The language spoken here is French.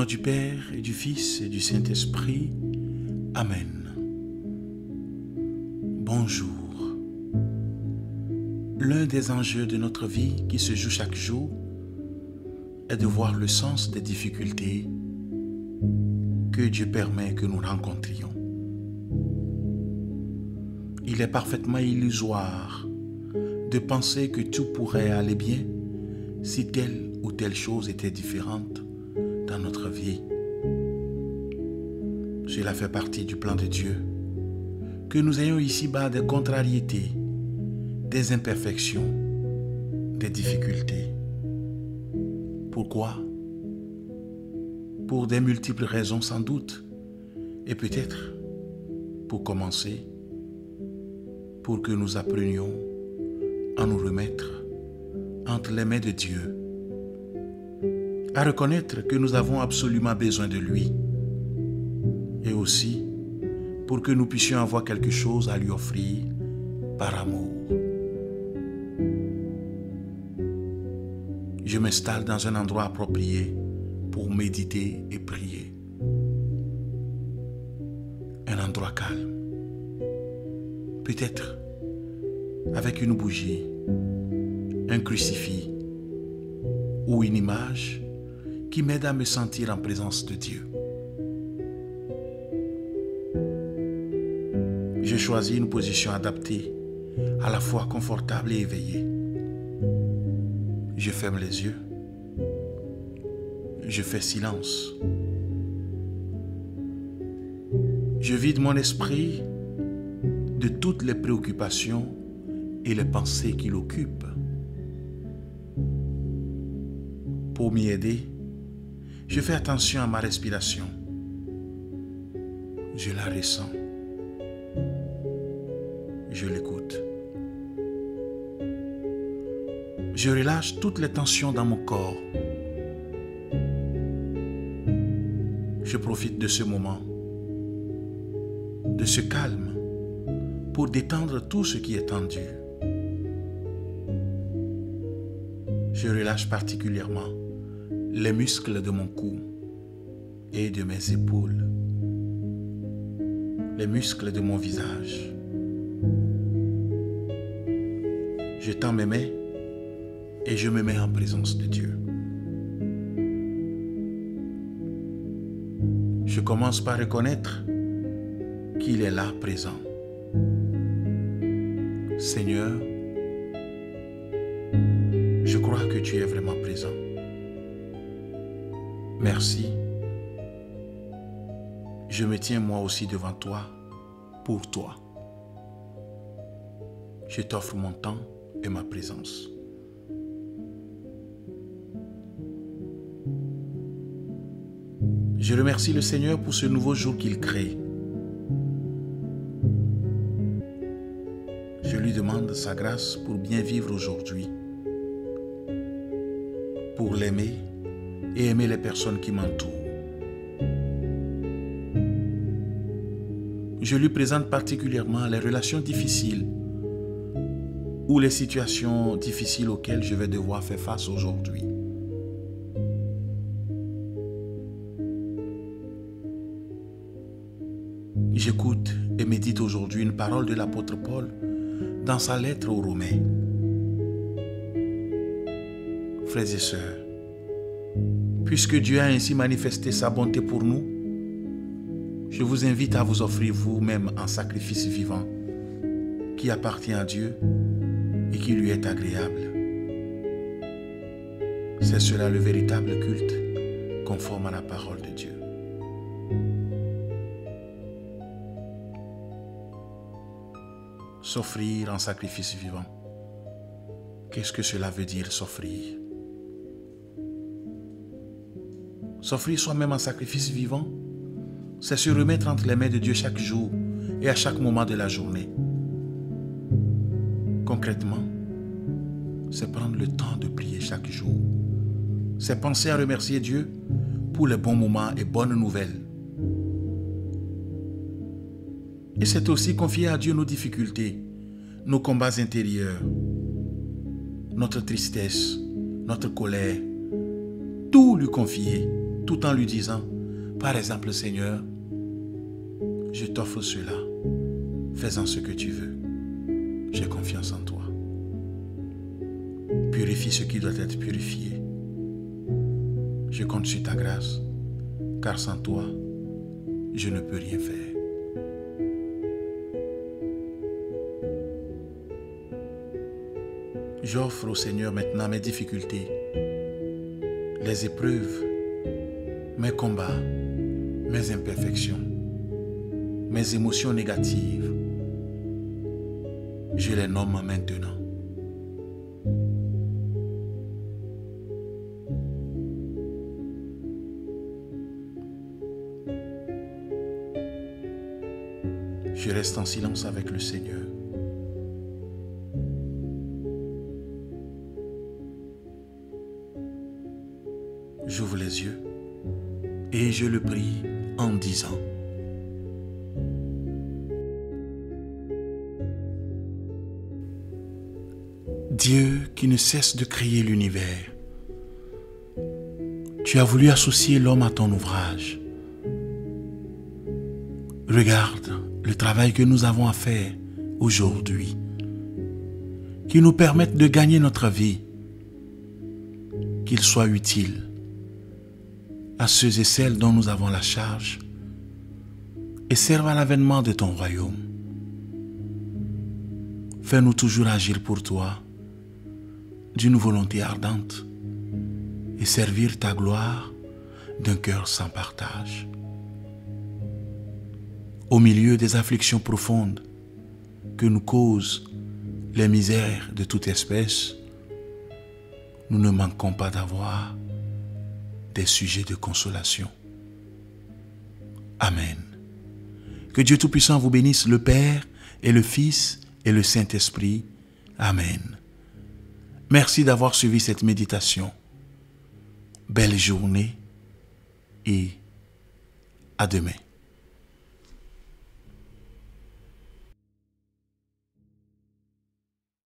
nom du Père et du Fils et du Saint-Esprit. Amen. Bonjour. L'un des enjeux de notre vie qui se joue chaque jour est de voir le sens des difficultés que Dieu permet que nous rencontrions. Il est parfaitement illusoire de penser que tout pourrait aller bien si telle ou telle chose était différente dans notre vie. Cela fait partie du plan de Dieu, que nous ayons ici-bas des contrariétés, des imperfections, des difficultés. Pourquoi? Pour des multiples raisons sans doute, et peut-être, pour commencer, pour que nous apprenions à nous remettre entre les mains de Dieu, à reconnaître que nous avons absolument besoin de lui, et aussi pour que nous puissions avoir quelque chose à lui offrir par amour. Je m'installe dans un endroit approprié pour méditer et prier. Un endroit calme. Peut-être avec une bougie, un crucifix ou une image qui m'aide à me sentir en présence de Dieu. J'ai choisi une position adaptée, à la fois confortable et éveillée. Je ferme les yeux. Je fais silence. Je vide mon esprit de toutes les préoccupations et les pensées qui l'occupent. Pour m'y aider, je fais attention à ma respiration. Je la ressens. Je l'écoute. Je relâche toutes les tensions dans mon corps. Je profite de ce moment, de ce calme, pour détendre tout ce qui est tendu. Je relâche particulièrement les muscles de mon cou et de mes épaules, les muscles de mon visage. Je tends mes mains et je me mets en présence de Dieu. Je commence par reconnaître qu'il est là présent. Seigneur, je crois que tu es vraiment présent. Merci. Je me tiens moi aussi devant toi, pour toi. Je t'offre mon temps et ma présence. Je remercie le Seigneur pour ce nouveau jour qu'il crée. Je lui demande sa grâce pour bien vivre aujourd'hui, pour l'aimer et aimer les personnes qui m'entourent. Je lui présente particulièrement les relations difficiles ou les situations difficiles auxquelles je vais devoir faire face aujourd'hui. J'écoute et médite aujourd'hui une parole de l'apôtre Paul dans sa lettre aux Romains. Frères et sœurs, puisque Dieu a ainsi manifesté sa bonté pour nous, je vous invite à vous offrir vous-même en sacrifice vivant qui appartient à Dieu et qui lui est agréable. C'est cela le véritable culte conforme à la parole de Dieu. S'offrir en sacrifice vivant. Qu'est-ce que cela veut dire, s'offrir? S'offrir soi-même en sacrifice vivant, c'est se remettre entre les mains de Dieu chaque jour et à chaque moment de la journée. Concrètement, c'est prendre le temps de prier chaque jour. C'est penser à remercier Dieu pour les bons moments et bonnes nouvelles. Et c'est aussi confier à Dieu nos difficultés, nos combats intérieurs, notre tristesse, notre colère, tout lui confier tout en lui disant, par exemple, Seigneur, je t'offre cela, fais-en ce que tu veux. J'ai confiance en toi. Purifie ce qui doit être purifié. Je compte sur ta grâce, car sans toi, je ne peux rien faire. J'offre au Seigneur maintenant mes difficultés, les épreuves, mes combats, mes imperfections, mes émotions négatives. Je les nomme maintenant. Je reste en silence avec le Seigneur. J'ouvre les yeux et je le prie en disant: Dieu qui ne cesse de créer l'univers, tu as voulu associer l'homme à ton ouvrage. Regarde le travail que nous avons à faire aujourd'hui, qui nous permette de gagner notre vie, qu'il soit utile à ceux et celles dont nous avons la charge et serve à l'avènement de ton royaume. Fais-nous toujours agir pour toi d'une volonté ardente et servir ta gloire d'un cœur sans partage. Au milieu des afflictions profondes que nous causent les misères de toute espèce, nous ne manquons pas d'avoir des sujets de consolation. Amen. Que Dieu Tout-Puissant vous bénisse, le Père et le Fils et le Saint-Esprit. Amen. Merci d'avoir suivi cette méditation. Belle journée et à demain.